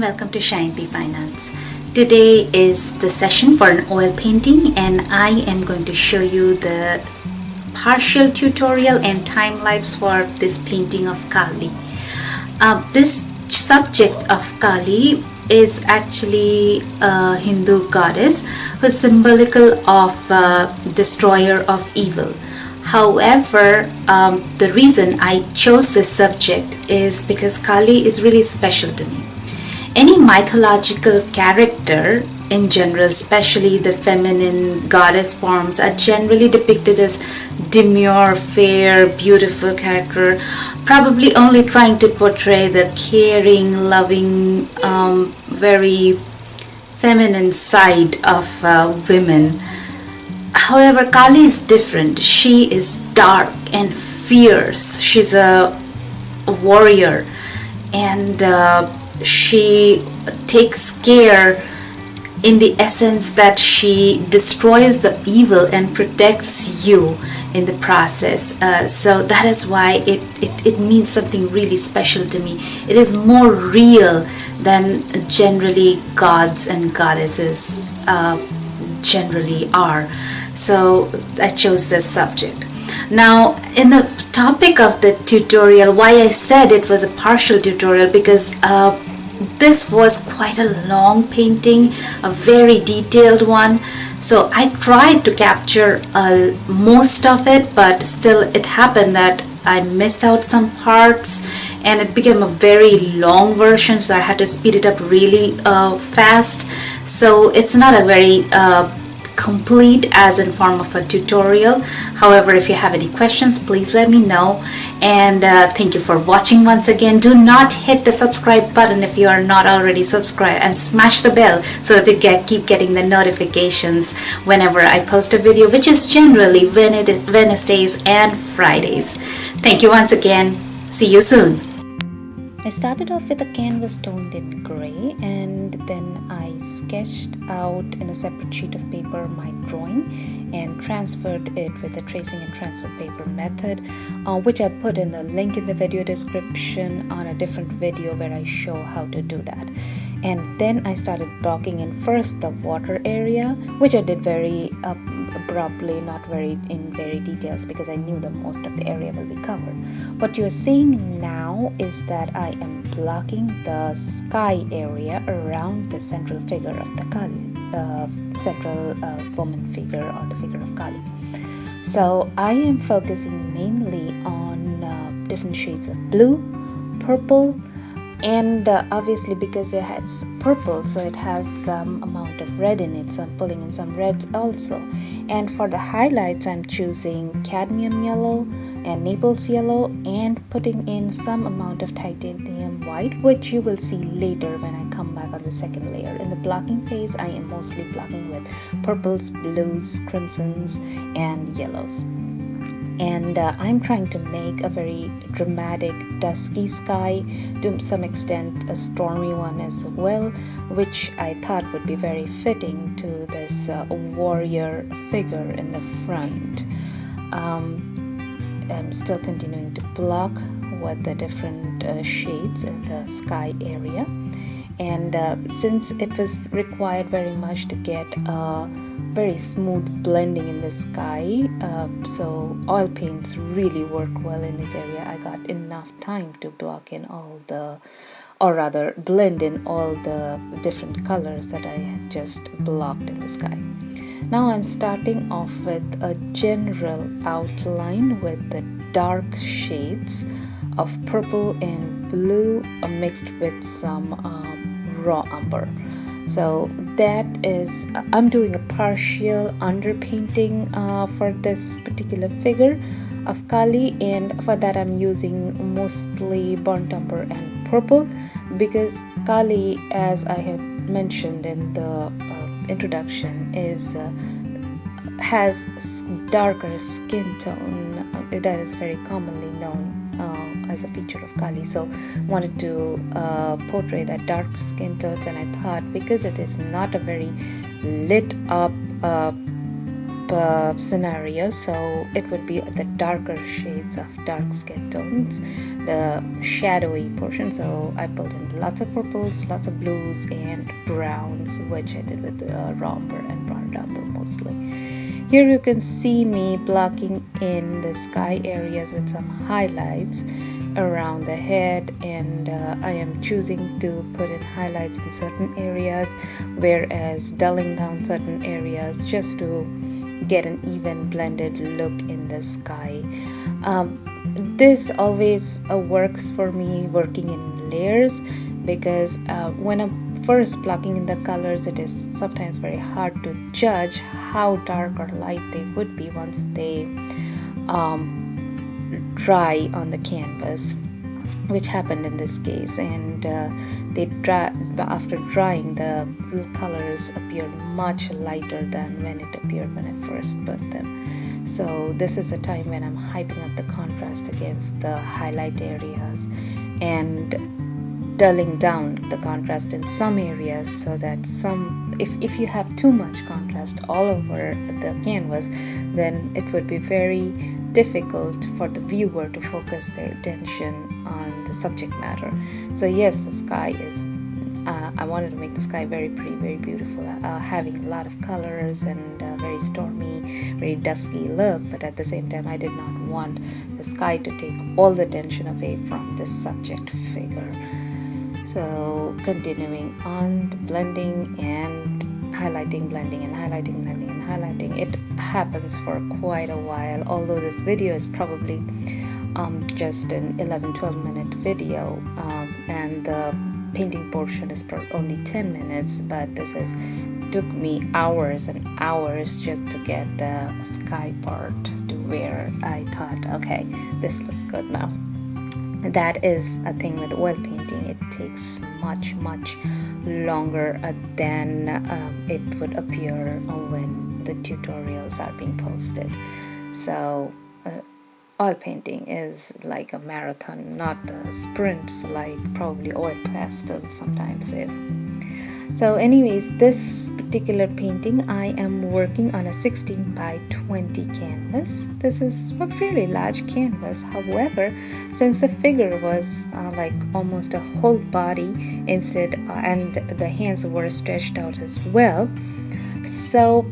welcome to Shanti Finance. Today is the session for an oil painting and I am going to show you the partial tutorial and time lapse for this painting of Kali. This subject of Kali is actually a Hindu goddess who is symbolical of destroyer of evil. However, the reason I chose this subject is because Kali is really special to me. Any mythological character in general, especially the feminine goddess forms, are generally depicted as demure, fair, beautiful character, probably only trying to portray the caring, loving, very feminine side of women. However, Kali is different. She is dark and fierce. She's a warrior, and she takes care in the essence that she destroys the evil and protects you in the process. So that is why it means something really special to me. It is more real than generally gods and goddesses generally are. So I chose this subject. Now, in the topic of the tutorial, why I said it was a partial tutorial, because this was quite a long painting, a very detailed one. So I tried to capture most of it, but still it happened that I missed out some parts and it became a very long version, so I had to speed it up really fast. So it's not a very complete as in form of a tutorial. However, if you have any questions, please let me know, and thank you for watching once again. Do not hit the subscribe button if you are not already subscribed, and smash the bell so that you keep getting the notifications whenever I post a video, which is generally Wednesdays and Fridays. Thank you once again. See you soon. I started off with a canvas toned in grey, and then I sketched out in a separate sheet of paper my drawing and transferred it with the tracing and transfer paper method, which I put in the link in the video description on a different video where I show how to do that. And then I started blocking in first the water area, which I did very abruptly, not in very details, because I knew that most of the area will be covered. What you're seeing now is that I am blocking the sky area around the central figure of the Kali, central woman figure, or the figure of Kali. So I am focusing mainly on different shades of blue, purple, and obviously because it has purple, so it has some amount of red in it, so I'm pulling in some reds also. And for the highlights, I'm choosing cadmium yellow and Naples yellow and putting in some amount of titanium white, which you will see later when I come back on the second layer. In the blocking phase, I am mostly blocking with purples, blues, crimsons, and yellows. And I'm trying to make a very dramatic dusky sky, to some extent a stormy one as well, which I thought would be very fitting to this warrior figure in the front. I'm still continuing to block with the different shades in the sky area, and since it was required very much to get a very smooth blending in the sky, so oil paints really work well in this area. I got enough time to block in all the, or rather blend in all the different colors that I had just blocked in the sky. Now I'm starting off with a general outline with the dark shades of purple and blue mixed with some raw umber. So that is, I'm doing a partial underpainting for this particular figure of Kali, and for that I'm using mostly burnt umber and purple, because Kali, as I had mentioned in the introduction, has darker skin tone. That is very commonly known as a feature of Kali. So wanted to portray that dark skin tones, and I thought because it is not a very lit up scenario, so it would be the darker shades of dark skin tones, the shadowy portion. So I pulled in lots of purples, lots of blues and browns, which I did with raw umber and brown umber mostly. Here you can see me blocking in the sky areas with some highlights around the head, and I am choosing to put in highlights in certain areas, whereas dulling down certain areas just to get an even blended look in the sky. This always works for me working in layers, because when I'm first blocking in the colors, it is sometimes very hard to judge how dark or light they would be once they dry on the canvas, which happened in this case. And after drying, the colors appeared much lighter than when it appeared when I first put them. So this is the time when I'm hyping up the contrast against the highlight areas and dulling down the contrast in some areas, so that if you have too much contrast all over the canvas, then it would be very difficult for the viewer to focus their attention on the subject matter. So yes, the sky is I wanted to make the sky very pretty, very beautiful, having a lot of colors and very stormy, very dusky look, but at the same time I did not want the sky to take all the attention away from the subject figure. So continuing on, blending and highlighting, blending and highlighting, blending and highlighting. It happens for quite a while, although this video is probably just an 11-12 minute video, and the painting portion is only 10 minutes, but this took me hours and hours just to get the sky part to where I thought, okay, this looks good now. That is a thing with oil painting. It takes much longer than it would appear when the tutorials are being posted. So oil painting is like a marathon, not a sprint like probably oil pastel sometimes is. So anyways, this particular painting I am working on a 16 by 20 canvas. This is a fairly large canvas. However, since the figure was like almost a whole body instead, and the hands were stretched out as well, so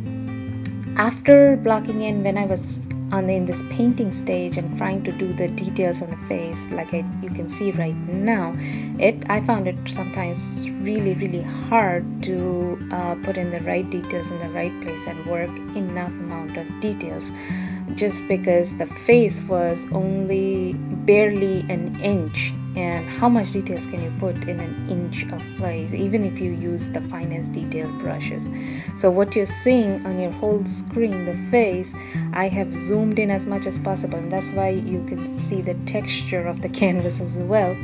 after blocking in, when I was in this painting stage and trying to do the details on the face, like you can see right now, I found it sometimes really hard to put in the right details in the right place and work enough amount of details, just because the face was only barely an inch, and how much details can you put in an inch of place, even if you use the finest detailed brushes? So what you're seeing on your whole screen, the face, I have zoomed in as much as possible, and that's why you can see the texture of the canvas as well,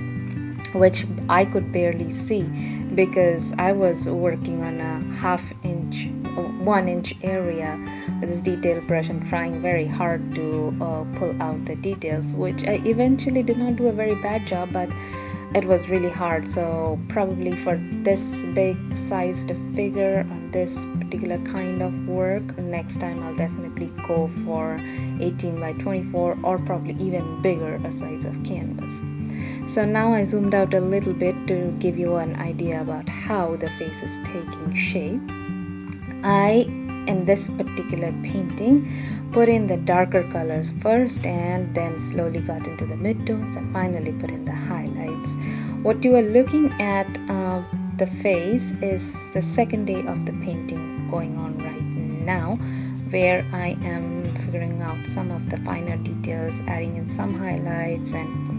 which I could barely see because I was working on a 1 inch area with this detailed brush and trying very hard to pull out the details, which I eventually did not do a very bad job, but it was really hard. So probably for this big sized figure on this particular kind of work, next time I'll definitely go for 18 by 24 or probably even bigger a size of canvas. So now I zoomed out a little bit to give you an idea about how the face is taking shape. In this particular painting, put in the darker colors first and then slowly got into the midtones and finally put in the highlights. What you are looking at, the face, is the second day of the painting going on right now, where I am figuring out some of the finer details, adding in some highlights and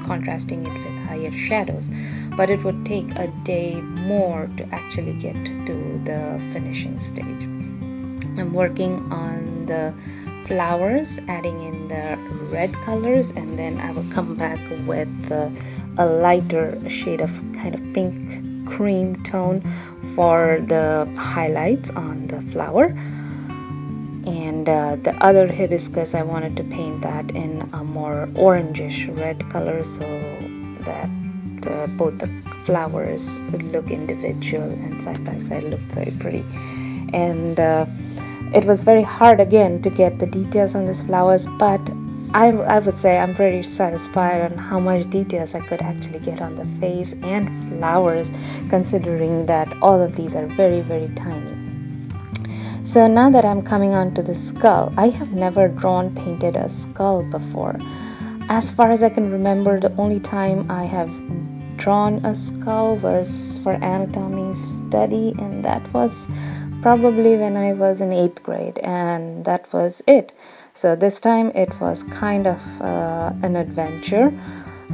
contrasting it with higher shadows, but it would take a day more to actually get to the finishing stage. I'm working on the flowers, adding in the red colors, and then I will come back with a lighter shade of kind of pink cream tone for the highlights on the flower. And the other hibiscus, I wanted to paint that in a more orangish red color, so that both the flowers would look individual and side by side look very pretty. And it was very hard again to get the details on these flowers, but I would say I'm pretty satisfied on how much details I could actually get on the face and flowers, considering that all of these are very, very tiny. So now that I'm coming on to the skull, I have never painted a skull before. As far as I can remember, the only time I have drawn a skull was for anatomy study, and that was probably when I was in 8th grade, and that was it. So this time it was kind of an adventure.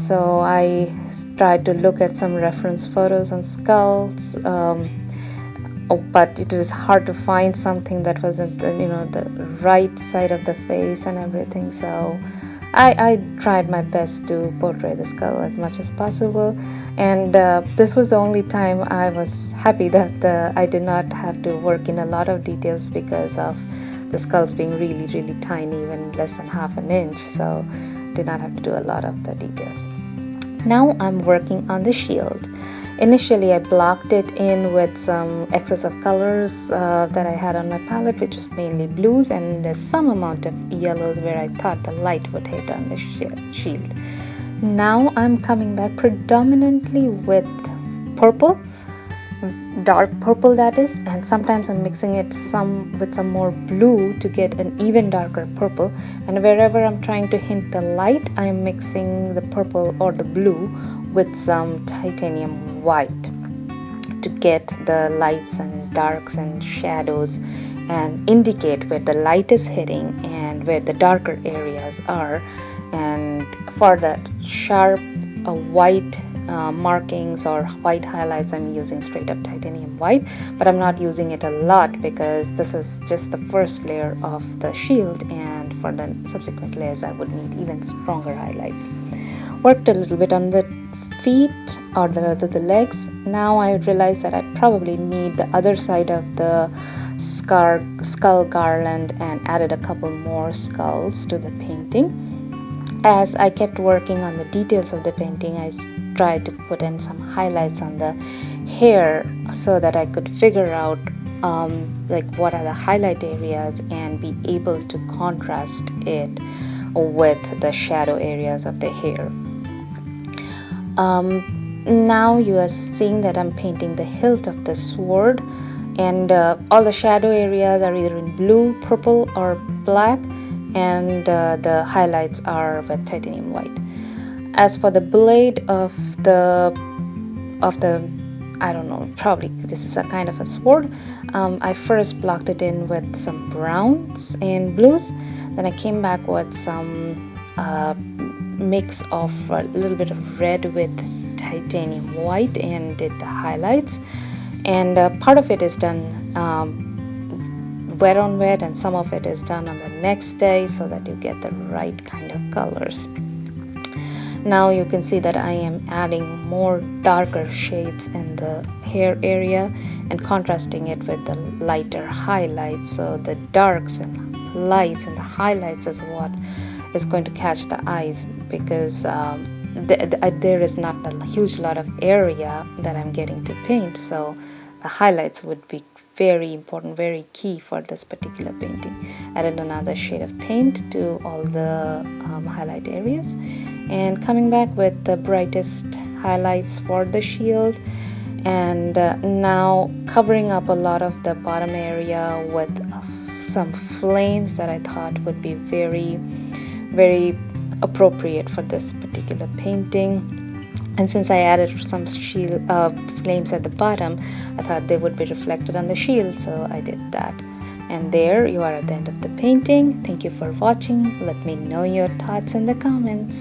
So I tried to look at some reference photos on skulls, but it was hard to find something that wasn't the right side of the face and everything. So I tried my best to portray the skull as much as possible, and this was the only time I was happy that I did not have to work in a lot of details because of the skulls being really, really tiny, even less than half an inch, so did not have to do a lot of the details. Now I'm working on the shield. Initially I blocked it in with some excess of colors that I had on my palette, which was mainly blues, and there's some amount of yellows where I thought the light would hit on the shield. Now I'm coming back predominantly with purple, dark purple that is, and sometimes I'm mixing it with some more blue to get an even darker purple, and wherever I'm trying to hint the light, I'm mixing the purple or the blue with some titanium white to get the lights and darks and shadows and indicate where the light is hitting and where the darker areas are. And for the sharp white markings or white highlights, I'm using straight up titanium white, but I'm not using it a lot because this is just the first layer of the shield, and for the subsequent layers I would need even stronger highlights. Worked a little bit on the feet or the legs. Now I realize that I probably need the other side of the skull garland and added a couple more skulls to the painting. As I kept working on the details of the painting, I tried to put in some highlights on the hair so that I could figure out what are the highlight areas and be able to contrast it with the shadow areas of the hair. Now you are seeing that I'm painting the hilt of the sword, and all the shadow areas are either in blue, purple, or black, and the highlights are with titanium white. As for the blade of the I don't know, probably this is a kind of a sword, I first blocked it in with some browns and blues, then I came back with some mix of a little bit of red with titanium white and did the highlights, and part of it is done wet on wet, and some of it is done on the next day so that you get the right kind of colors. Now you can see that I am adding more darker shades in the hair area and contrasting it with the lighter highlights, so the darks and lights and the highlights is what is going to catch the eyes, because there is not a huge lot of area that I'm getting to paint, so the highlights would be very important, very key for this particular painting. Added another shade of paint to all the highlight areas, and coming back with the brightest highlights for the shield, and now covering up a lot of the bottom area with some flames that I thought would be very, very appropriate for this particular painting. And since I added some shield flames at the bottom, I thought they would be reflected on the shield, so I did that. And there you are at the end of the painting. Thank you for watching. Let me know your thoughts in the comments.